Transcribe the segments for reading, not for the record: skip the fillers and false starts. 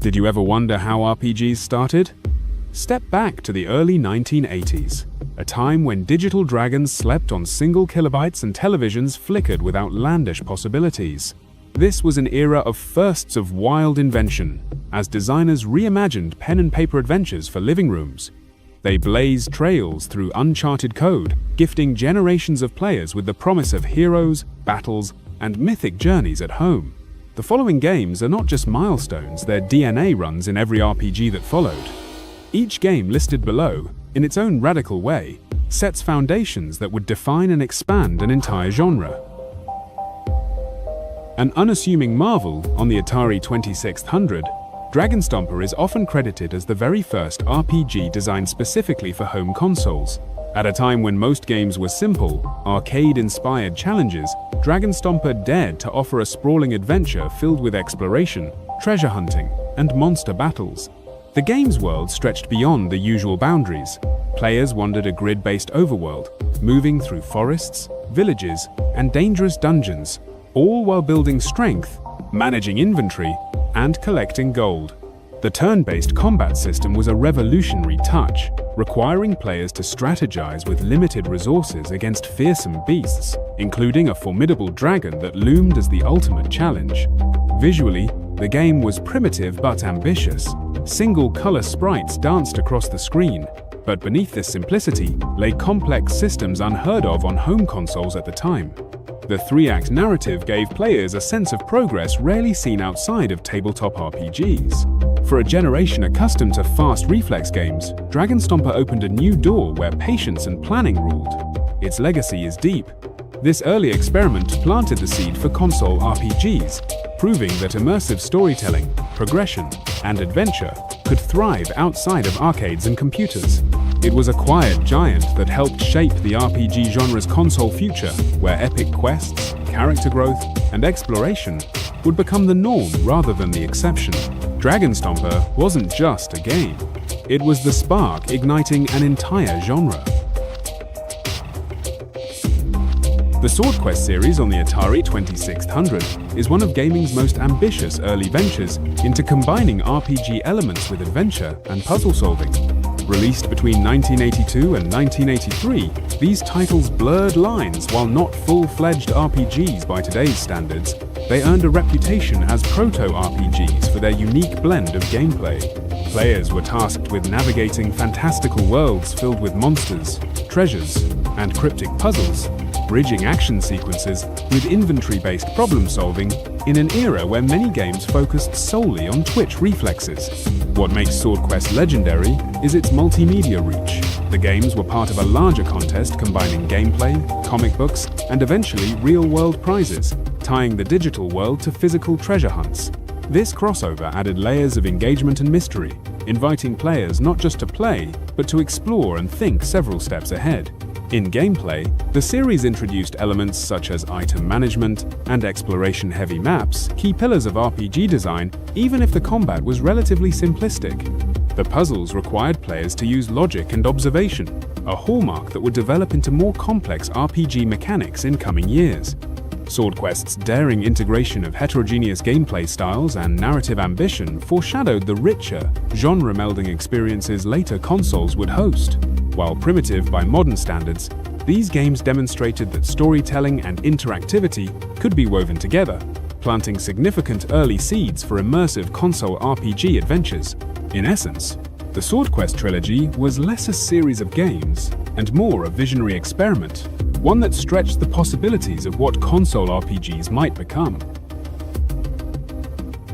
Did you ever wonder how RPGs started? Step back to the early 1980s, a time when digital dragons slept on single kilobytes and televisions flickered with outlandish possibilities. This was an era of firsts of wild invention, as designers reimagined pen and paper adventures for living rooms. They blazed trails through uncharted code, gifting generations of players with the promise of heroes, battles, and mythic journeys at home. The following games are not just milestones, their DNA runs in every RPG that followed. Each game listed below, in its own radical way, sets foundations that would define and expand an entire genre. An unassuming marvel on the Atari 2600, Dragonstomper is often credited as the very first RPG designed specifically for home consoles. At a time when most games were simple, arcade-inspired challenges, Dragonstomper dared to offer a sprawling adventure filled with exploration, treasure hunting, and monster battles. The game's world stretched beyond the usual boundaries. Players wandered a grid-based overworld, moving through forests, villages, and dangerous dungeons, all while building strength, managing inventory, and collecting gold. The turn-based combat system was a revolutionary touch, requiring players to strategize with limited resources against fearsome beasts, including a formidable dragon that loomed as the ultimate challenge. Visually, the game was primitive but ambitious. Single-color sprites danced across the screen, but beneath this simplicity lay complex systems unheard of on home consoles at the time. The three-act narrative gave players a sense of progress rarely seen outside of tabletop RPGs. For a generation accustomed to fast reflex games, Dragonstomper opened a new door where patience and planning ruled. Its legacy is deep. This early experiment planted the seed for console RPGs, proving that immersive storytelling, progression, and adventure could thrive outside of arcades and computers. It was a quiet giant that helped shape the RPG genre's console future, where epic quests, character growth, and exploration would become the norm rather than the exception. Dragonstomper wasn't just a game. It was the spark igniting an entire genre. The SwordQuest series on the Atari 2600 is one of gaming's most ambitious early ventures into combining RPG elements with adventure and puzzle solving. Released between 1982 and 1983, these titles blurred lines. While not full-fledged RPGs by today's standards, they earned a reputation as proto-RPGs for their unique blend of gameplay. Players were tasked with navigating fantastical worlds filled with monsters, treasures, and cryptic puzzles, bridging action sequences with inventory-based problem-solving in an era where many games focused solely on twitch reflexes. What makes SwordQuest legendary is its multimedia reach. The games were part of a larger contest combining gameplay, comic books, and eventually real-world prizes, tying the digital world to physical treasure hunts. This crossover added layers of engagement and mystery, inviting players not just to play, but to explore and think several steps ahead. In gameplay, the series introduced elements such as item management and exploration-heavy maps, key pillars of RPG design, even if the combat was relatively simplistic. The puzzles required players to use logic and observation, a hallmark that would develop into more complex RPG mechanics in coming years. SwordQuest's daring integration of heterogeneous gameplay styles and narrative ambition foreshadowed the richer, genre-melding experiences later consoles would host. While primitive by modern standards, these games demonstrated that storytelling and interactivity could be woven together, planting significant early seeds for immersive console RPG adventures. In essence, the SwordQuest trilogy was less a series of games and more a visionary experiment, one that stretched the possibilities of what console RPGs might become.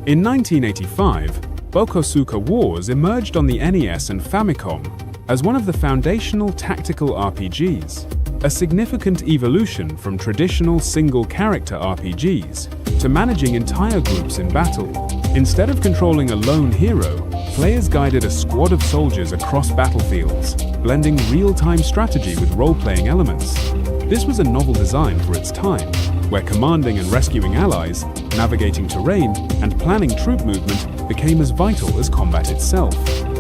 In 1985, Bokosuka Wars emerged on the NES and Famicom as one of the foundational tactical RPGs, a significant evolution from traditional single-character RPGs to managing entire groups in battle. Instead of controlling a lone hero, players guided a squad of soldiers across battlefields, blending real-time strategy with role-playing elements. This was a novel design for its time, where commanding and rescuing allies, navigating terrain, and planning troop movement became as vital as combat itself.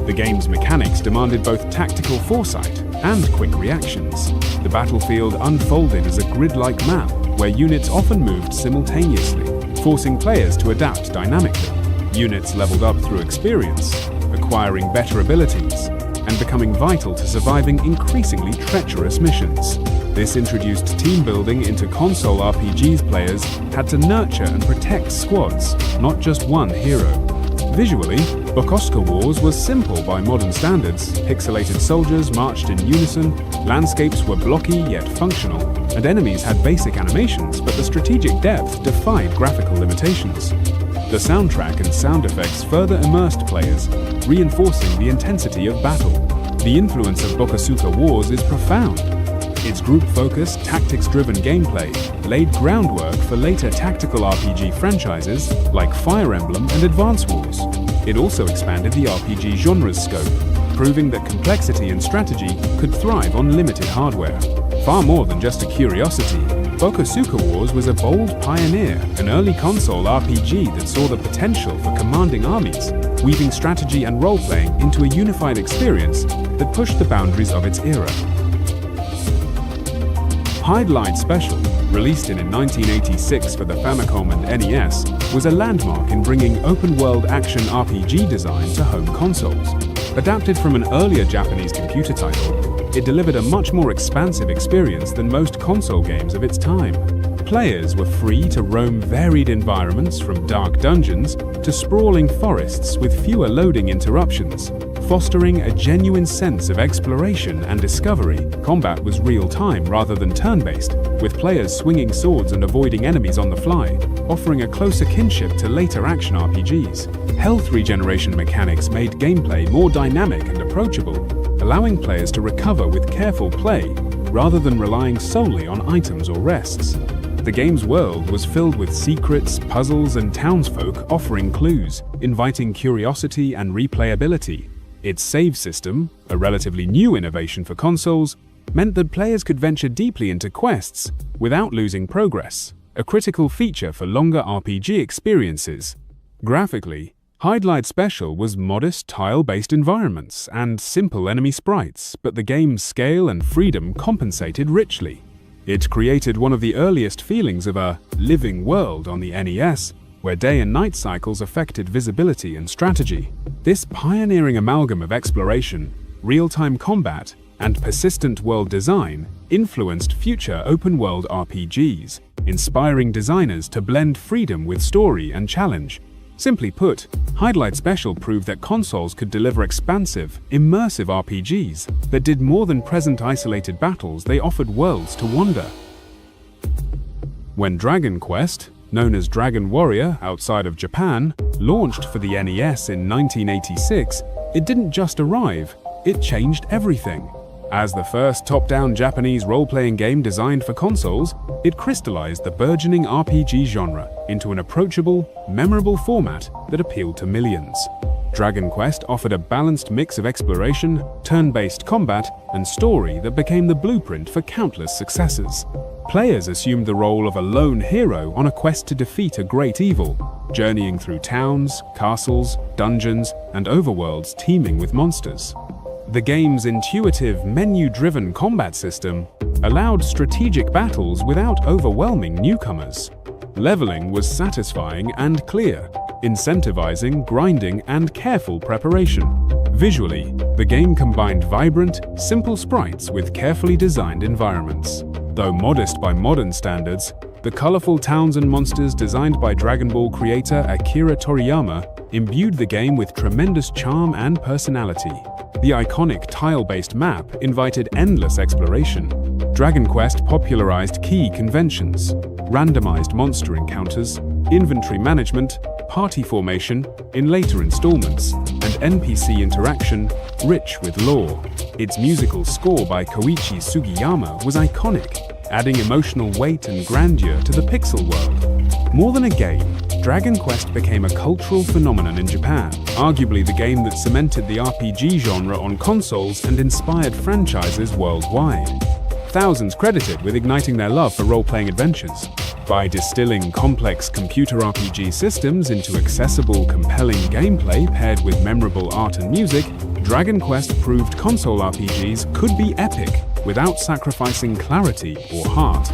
The game's mechanics demanded both tactical foresight and quick reactions. The battlefield unfolded as a grid-like map where units often moved simultaneously, forcing players to adapt dynamically. Units leveled up through experience, acquiring better abilities, and becoming vital to surviving increasingly treacherous missions. This introduced team building into console RPGs. Players had to nurture and protect squads, not just one hero. Visually, Bokosuka Wars was simple by modern standards. Pixelated soldiers marched in unison, landscapes were blocky yet functional, and enemies had basic animations, but the strategic depth defied graphical limitations. The soundtrack and sound effects further immersed players, reinforcing the intensity of battle. The influence of Bokosuka Wars is profound. Its group-focused, tactics-driven gameplay laid groundwork for later tactical RPG franchises like Fire Emblem and Advance Wars. It also expanded the RPG genre's scope, proving that complexity and strategy could thrive on limited hardware. Far more than just a curiosity, Bokosuka Wars was a bold pioneer, an early console RPG that saw the potential for commanding armies, weaving strategy and role-playing into a unified experience that pushed the boundaries of its era. Hydlide Special, released in 1986 for the Famicom and NES, was a landmark in bringing open-world action RPG design to home consoles. Adapted from an earlier Japanese computer title, it delivered a much more expansive experience than most console games of its time. Players were free to roam varied environments from dark dungeons to sprawling forests with fewer loading interruptions, fostering a genuine sense of exploration and discovery. Combat was real-time rather than turn-based, with players swinging swords and avoiding enemies on the fly, offering a closer kinship to later action RPGs. Health regeneration mechanics made gameplay more dynamic and approachable, allowing players to recover with careful play rather than relying solely on items or rests. The game's world was filled with secrets, puzzles, and townsfolk offering clues, inviting curiosity and replayability. Its save system, a relatively new innovation for consoles, meant that players could venture deeply into quests without losing progress, a critical feature for longer RPG experiences. Graphically, Hydlide Special was modest tile-based environments and simple enemy sprites, but the game's scale and freedom compensated richly. It created one of the earliest feelings of a living world on the NES, where day and night cycles affected visibility and strategy. This pioneering amalgam of exploration, real-time combat, and persistent world design influenced future open-world RPGs, inspiring designers to blend freedom with story and challenge. Simply put, Hydlide Special proved that consoles could deliver expansive, immersive RPGs that did more than present isolated battles. They offered worlds to wander. When Dragon Quest, known as Dragon Warrior outside of Japan, launched for the NES in 1986, it didn't just arrive, it changed everything. As the first top-down Japanese role-playing game designed for consoles, it crystallized the burgeoning RPG genre into an approachable, memorable format that appealed to millions. Dragon Quest offered a balanced mix of exploration, turn-based combat, and story that became the blueprint for countless successors. Players assumed the role of a lone hero on a quest to defeat a great evil, journeying through towns, castles, dungeons, and overworlds teeming with monsters. The game's intuitive, menu-driven combat system allowed strategic battles without overwhelming newcomers. Leveling was satisfying and clear, incentivizing grinding and careful preparation. Visually, the game combined vibrant, simple sprites with carefully designed environments. Though modest by modern standards, the colorful towns and monsters designed by Dragon Ball creator Akira Toriyama imbued the game with tremendous charm and personality. The iconic tile-based map invited endless exploration. Dragon Quest popularized key conventions, randomized monster encounters, inventory management, party formation in later installments, and NPC interaction rich with lore. Its musical score by Koichi Sugiyama was iconic, adding emotional weight and grandeur to the pixel world. More than a game, Dragon Quest became a cultural phenomenon in Japan, arguably the game that cemented the RPG genre on consoles and inspired franchises worldwide. Thousands credited with igniting their love for role-playing adventures. By distilling complex computer RPG systems into accessible, compelling gameplay paired with memorable art and music, Dragon Quest proved console RPGs could be epic without sacrificing clarity or heart.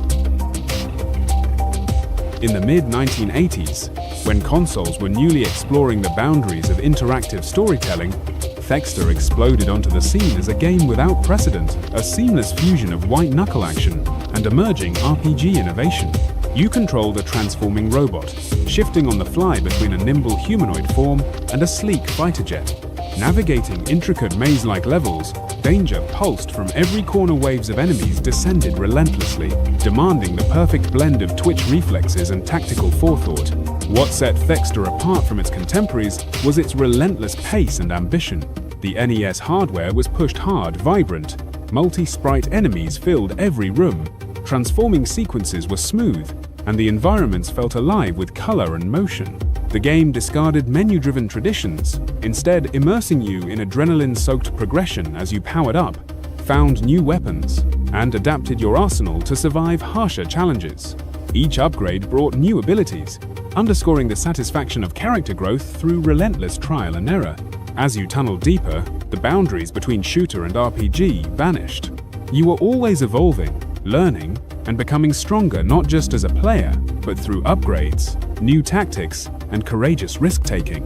In the mid-1980s, when consoles were newly exploring the boundaries of interactive storytelling, Thexder exploded onto the scene as a game without precedent, a seamless fusion of white-knuckle action and emerging RPG innovation. You controlled a transforming robot, shifting on the fly between a nimble humanoid form and a sleek fighter jet. Navigating intricate maze-like levels, danger pulsed from every corner. Waves of enemies descended relentlessly, demanding the perfect blend of twitch reflexes and tactical forethought. What set Thexder apart from its contemporaries was its relentless pace and ambition. The NES hardware was pushed hard, vibrant. Multi-sprite enemies filled every room. Transforming sequences were smooth, and the environments felt alive with color and motion. The game discarded menu-driven traditions, instead immersing you in adrenaline-soaked progression as you powered up, found new weapons, and adapted your arsenal to survive harsher challenges. Each upgrade brought new abilities, underscoring the satisfaction of character growth through relentless trial and error. As you tunneled deeper, the boundaries between shooter and RPG vanished. You were always evolving, learning, and becoming stronger not just as a player, but through upgrades, new tactics, and courageous risk-taking.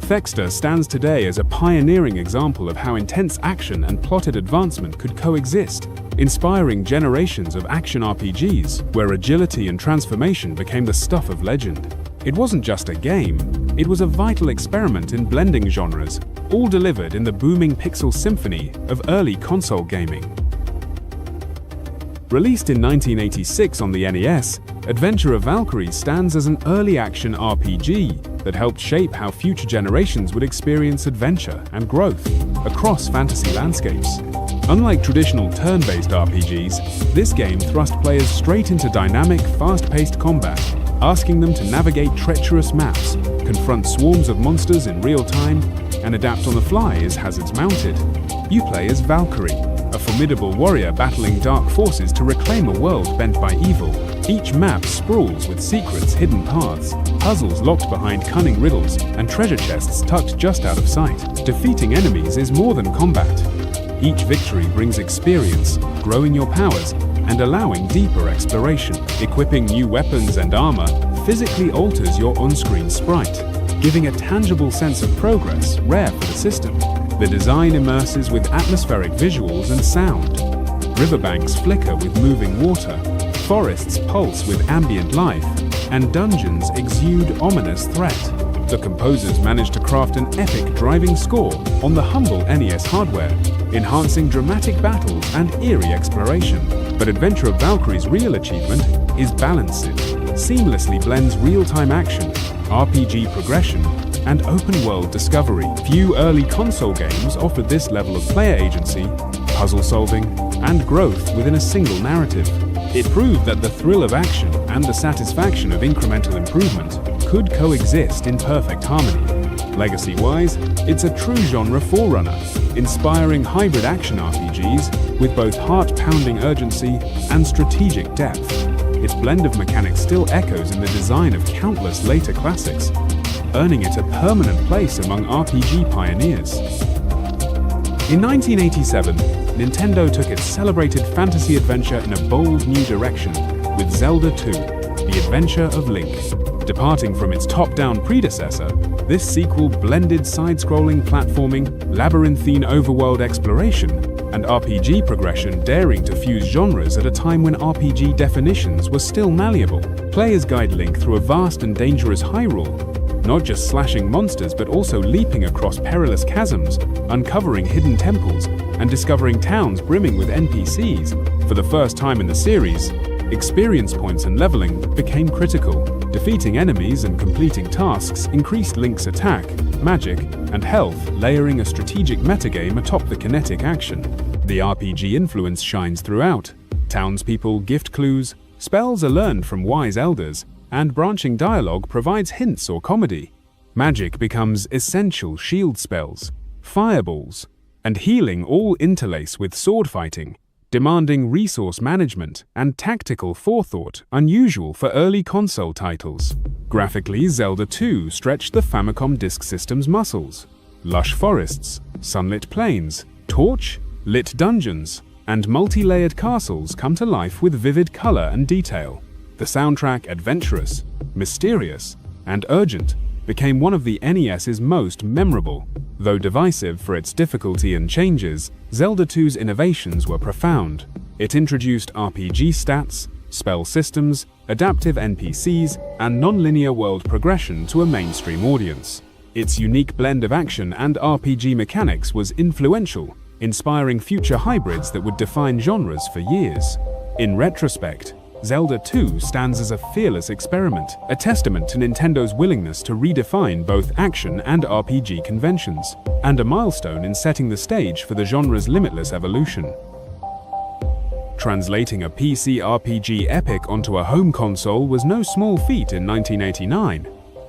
Thexder stands today as a pioneering example of how intense action and plotted advancement could coexist, inspiring generations of action RPGs where agility and transformation became the stuff of legend. It wasn't just a game, it was a vital experiment in blending genres, all delivered in the booming pixel symphony of early console gaming. Released in 1986 on the NES, Adventure of Valkyrie stands as an early action RPG that helped shape how future generations would experience adventure and growth across fantasy landscapes. Unlike traditional turn-based RPGs, this game thrust players straight into dynamic, fast-paced combat, asking them to navigate treacherous maps, confront swarms of monsters in real time, and adapt on the fly as hazards mounted. You play as Valkyrie, a formidable warrior battling dark forces to reclaim a world bent by evil. Each map sprawls with secrets, hidden paths, puzzles locked behind cunning riddles, and treasure chests tucked just out of sight. Defeating enemies is more than combat. Each victory brings experience, growing your powers, and allowing deeper exploration. Equipping new weapons and armor physically alters your on-screen sprite, giving a tangible sense of progress rare for the system. The design immerses with atmospheric visuals and sound. Riverbanks flicker with moving water, forests pulse with ambient life, and dungeons exude ominous threat. The composers managed to craft an epic driving score on the humble NES hardware, enhancing dramatic battles and eerie exploration. But Adventure of Valkyrie's real achievement is balanced. It seamlessly blends real-time action, RPG progression, and open-world discovery. Few early console games offered this level of player agency, puzzle solving, and growth within a single narrative. It proved that the thrill of action and the satisfaction of incremental improvement could coexist in perfect harmony. Legacy-wise, it's a true genre forerunner, inspiring hybrid action RPGs with both heart-pounding urgency and strategic depth. Its blend of mechanics still echoes in the design of countless later classics, earning it a permanent place among RPG pioneers. In 1987, Nintendo took its celebrated fantasy adventure in a bold new direction with Zelda 2, The Adventure of Link. Departing from its top-down predecessor, this sequel blended side-scrolling platforming, labyrinthine overworld exploration, and RPG progression, daring to fuse genres at a time when RPG definitions were still malleable. Players guide Link through a vast and dangerous Hyrule, not just slashing monsters but also leaping across perilous chasms, uncovering hidden temples, and discovering towns brimming with NPCs. For the first time in the series, experience points and leveling became critical. Defeating enemies and completing tasks increased Link's attack, magic, and health, layering a strategic metagame atop the kinetic action. The RPG influence shines throughout. Townspeople gift clues, spells are learned from wise elders, and branching dialogue provides hints or comedy. Magic becomes essential shield spells, fireballs, and healing all interlace with sword fighting, demanding resource management and tactical forethought unusual for early console titles. Graphically, Zelda 2 stretched the Famicom disk system's muscles. Lush forests, sunlit plains, torch-lit dungeons, and multi-layered castles come to life with vivid color and detail. The soundtrack, adventurous, mysterious, and urgent, became one of the NES's most memorable. Though divisive for its difficulty and changes, Zelda 2's innovations were profound. It introduced RPG stats, spell systems, adaptive NPCs, and non-linear world progression to a mainstream audience. Its unique blend of action and RPG mechanics was influential, inspiring future hybrids that would define genres for years. In retrospect, Zelda 2 stands as a fearless experiment, a testament to Nintendo's willingness to redefine both action and RPG conventions, and a milestone in setting the stage for the genre's limitless evolution. Translating a PC RPG epic onto a home console was no small feat in 1989,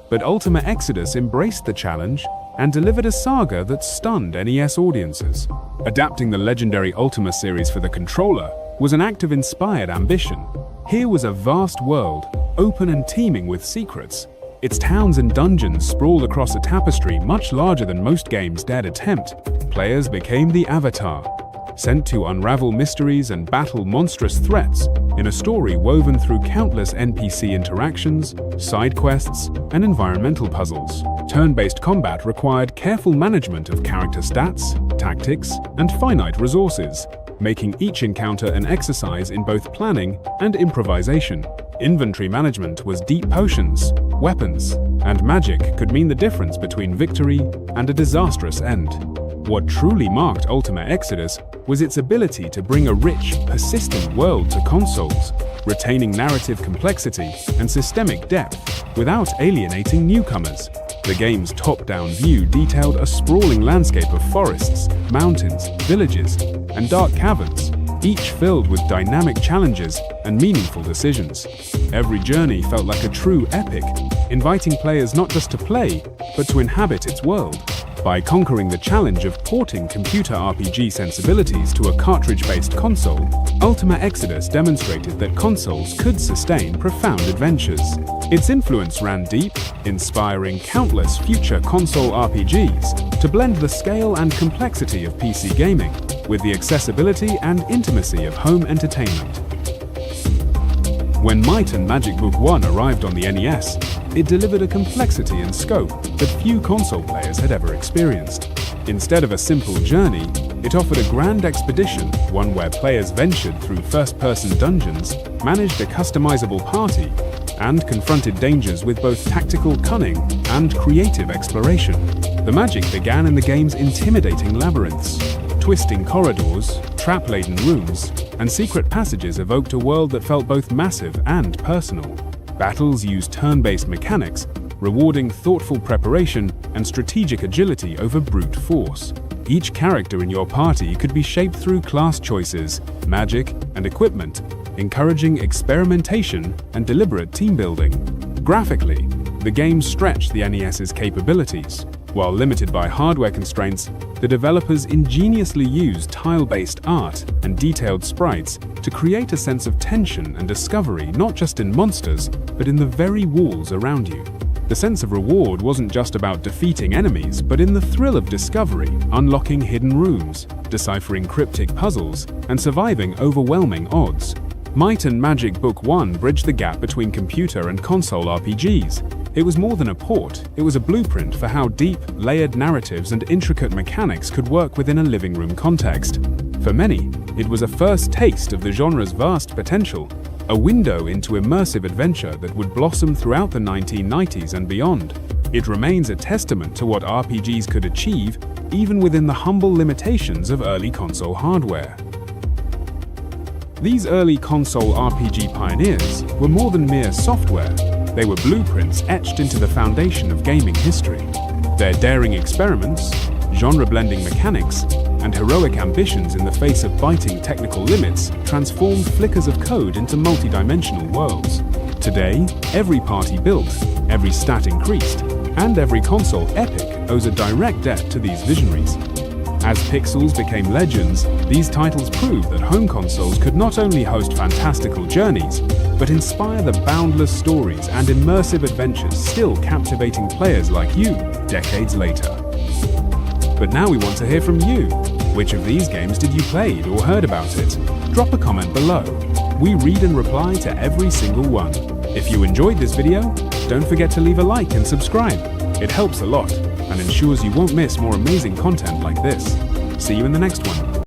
but Ultima Exodus embraced the challenge and delivered a saga that stunned NES audiences. Adapting the legendary Ultima series for the controller was an act of inspired ambition. Here was a vast world, open and teeming with secrets. Its towns and dungeons sprawled across a tapestry much larger than most games dared attempt. Players became the Avatar, sent to unravel mysteries and battle monstrous threats in a story woven through countless NPC interactions, side quests, and environmental puzzles. Turn-based combat required careful management of character stats, tactics, and finite resources, making each encounter an exercise in both planning and improvisation. Inventory management was deep potions, weapons, and magic could mean the difference between victory and a disastrous end. What truly marked Ultima Exodus was its ability to bring a rich, persistent world to consoles, retaining narrative complexity and systemic depth without alienating newcomers. The game's top-down view detailed a sprawling landscape of forests, mountains, villages, and dark caverns, each filled with dynamic challenges and meaningful decisions. Every journey felt like a true epic, inviting players not just to play, but to inhabit its world. By conquering the challenge of porting computer RPG sensibilities to a cartridge-based console, Ultima Exodus demonstrated that consoles could sustain profound adventures. Its influence ran deep, inspiring countless future console RPGs to blend the scale and complexity of PC gaming with the accessibility and intimacy of home entertainment. When Might and Magic Book 1 arrived on the NES, it delivered a complexity and scope that few console players had ever experienced. Instead of a simple journey, it offered a grand expedition, one where players ventured through first-person dungeons, managed a customizable party, and confronted dangers with both tactical cunning and creative exploration. The magic began in the game's intimidating labyrinths. Twisting corridors, trap-laden rooms, and secret passages evoked a world that felt both massive and personal. Battles used turn-based mechanics, rewarding thoughtful preparation and strategic agility over brute force. Each character in your party could be shaped through class choices, magic, and equipment, encouraging experimentation and deliberate team building. Graphically, the game stretched the NES's capabilities. While limited by hardware constraints, the developers ingeniously used tile-based art and detailed sprites to create a sense of tension and discovery not just in monsters, but in the very walls around you. The sense of reward wasn't just about defeating enemies, but in the thrill of discovery, unlocking hidden rooms, deciphering cryptic puzzles, and surviving overwhelming odds. Might and Magic Book 1 bridged the gap between computer and console RPGs. It was more than a port, it was a blueprint for how deep, layered narratives and intricate mechanics could work within a living room context. For many, it was a first taste of the genre's vast potential, a window into immersive adventure that would blossom throughout the 1990s and beyond. It remains a testament to what RPGs could achieve, even within the humble limitations of early console hardware. These early console RPG pioneers were more than mere software. They were blueprints etched into the foundation of gaming history. Their daring experiments, genre-blending mechanics, and heroic ambitions in the face of biting technical limits transformed flickers of code into multi-dimensional worlds. Today, every party built, every stat increased, and every console epic owes a direct debt to these visionaries. As pixels became legends, these titles proved that home consoles could not only host fantastical journeys, but inspire the boundless stories and immersive adventures still captivating players like you decades later. But now we want to hear from you. Which of these games did you play or heard about it? Drop a comment below. We read and reply to every single one. If you enjoyed this video, don't forget to leave a like and subscribe. It helps a lot and ensures you won't miss more amazing content like this. See you in the next one.